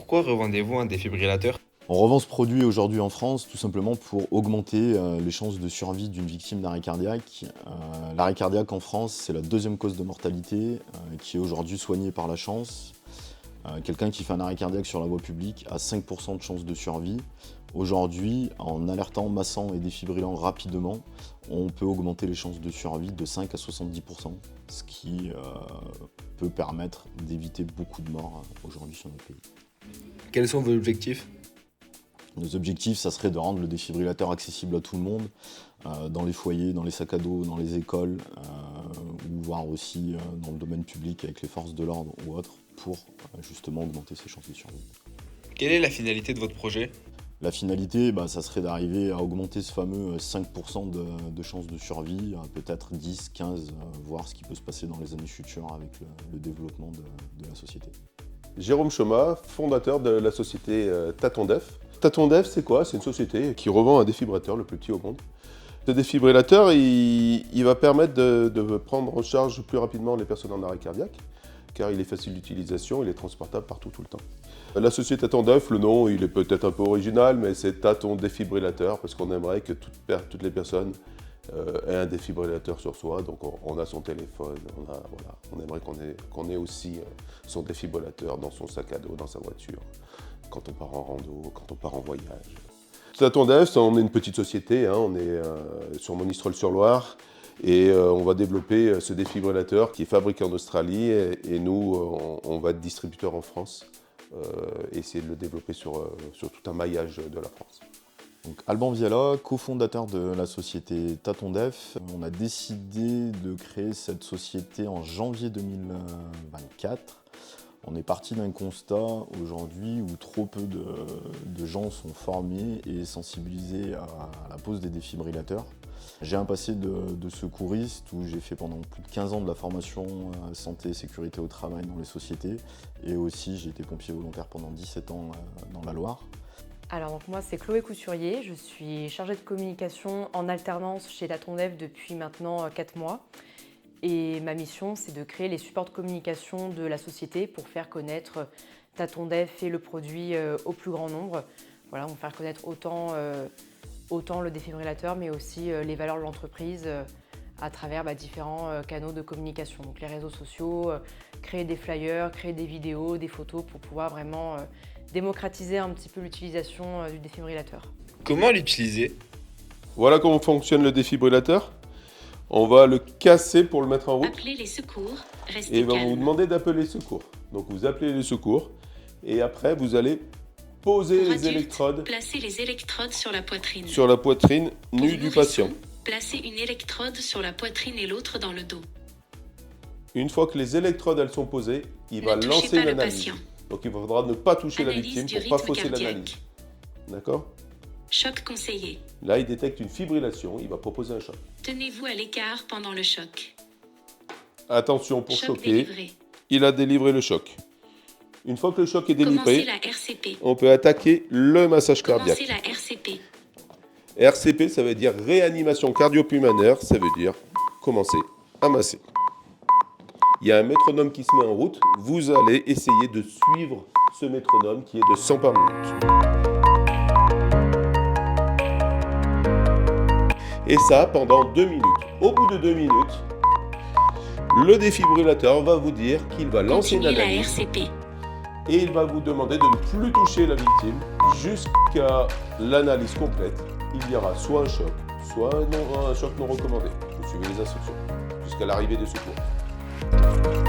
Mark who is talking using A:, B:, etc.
A: Pourquoi revendez-vous un défibrillateur?
B: On revend ce produit aujourd'hui en France tout simplement pour augmenter les chances de survie d'une victime d'arrêt cardiaque. L'arrêt cardiaque en France, c'est la deuxième cause de mortalité qui est aujourd'hui soignée par la chance. Quelqu'un qui fait un arrêt cardiaque sur la voie publique a 5% de chances de survie. Aujourd'hui, en alertant, massant et défibrillant rapidement, on peut augmenter les chances de survie de 5 à 70%, ce qui peut permettre d'éviter beaucoup de morts aujourd'hui sur notre pays.
A: Quels sont vos objectifs?
B: Nos objectifs, ça serait de rendre le défibrillateur accessible à tout le monde, dans les foyers, dans les sacs à dos, dans les écoles, ou voire aussi dans le domaine public avec les forces de l'ordre ou autres, pour justement augmenter ses chances de survie.
A: Quelle est la finalité de votre projet?
B: La finalité, ça serait d'arriver à augmenter ce fameux 5% de chances de survie, à peut-être 10, 15, voir ce qui peut se passer dans les années futures avec le développement de la société.
C: Jérôme Choma, fondateur de la société TatonDef. TatonDef, c'est quoi? C'est une société qui revend un défibrillateur le plus petit au monde. Ce défibrillateur, il va permettre de prendre en charge plus rapidement les personnes en arrêt cardiaque, car il est facile d'utilisation, il est transportable partout tout le temps. La société TatonDef, le nom, il est peut-être un peu original, mais c'est Taton défibrillateur, parce qu'on aimerait que toutes les personnes aient un défibrillateur sur soi. Donc on a son téléphone, on aimerait qu'on ait aussi son défibrillateur dans son sac à dos, dans sa voiture, quand on part en rando, quand on part en voyage. TatonDef, on est une petite société, on est sur Monistrol-sur-Loire, et on va développer ce défibrillateur qui est fabriqué en Australie, et nous, on va être distributeur en France, et essayer de le développer sur tout un maillage de la France.
B: Donc, Alban Viala, cofondateur de la société TatonDef. On a décidé de créer cette société en janvier 2024. On est parti d'un constat aujourd'hui où trop peu de gens sont formés et sensibilisés à la pose des défibrillateurs. J'ai un passé de secouriste où j'ai fait pendant plus de 15 ans de la formation santé et sécurité au travail dans les sociétés, et aussi j'ai été pompier volontaire pendant 17 ans dans la Loire.
D: Alors donc moi c'est Chloé Coussurier, je suis chargée de communication en alternance chez TatonDef depuis maintenant 4 mois. Et ma mission, c'est de créer les supports de communication de la société pour faire connaître TatonDef et le produit au plus grand nombre. Voilà, on va faire connaître autant le défibrillateur, mais aussi les valeurs de l'entreprise à travers différents canaux de communication. Donc les réseaux sociaux, créer des flyers, créer des vidéos, des photos pour pouvoir vraiment démocratiser un petit peu l'utilisation du défibrillateur.
A: Comment l'utiliser?
C: Voilà comment fonctionne le défibrillateur. On va le casser pour le mettre en route.
E: Appelez les secours, restez
C: et il va
E: calme.
C: vous demander d'appeler les secours. Donc vous appelez les secours et après vous allez poser
E: Pour
C: les
E: adulte,
C: électrodes
E: placez les électrodes sur la poitrine.
C: sur la poitrine
E: Pour
C: nue du
E: nourrisson,
C: patient.
E: placez une électrode sur la poitrine et l'autre dans le dos.
C: Une fois que les électrodes elles sont posées, il va
E: Ne touchez
C: lancer
E: pas le
C: l'analyse.
E: patient.
C: Donc il faudra ne pas toucher la
E: Analyse
C: victime
E: du
C: pour ne pas
E: rythme
C: fausser
E: cardiaque.
C: l'analyse. D'accord?
E: Choc conseillé.
C: Là, il détecte une fibrillation, il va proposer un choc.
E: Tenez-vous à l'écart pendant le choc.
C: Attention pour
E: Choc
C: choquer,
E: délivré.
C: il a délivré le choc. Une fois que le choc est
E: Commencez
C: délivré,
E: la RCP.
C: on peut attaquer le massage cardiaque.
E: Commencez la RCP.
C: RCP, ça veut dire réanimation cardio-pulmonaire, ça veut dire commencer à masser. Il y a un métronome qui se met en route, vous allez essayer de suivre ce métronome qui est de 100 par minute. Et ça pendant 2 minutes. Au bout de 2 minutes, le défibrillateur va vous dire qu'il va lancer une
E: Continuez la
C: analyse
E: RCP.
C: et il va vous demander de ne plus toucher la victime jusqu'à l'analyse complète. Il y aura soit un choc, soit un choc non recommandé. Vous suivez les instructions jusqu'à l'arrivée des secours.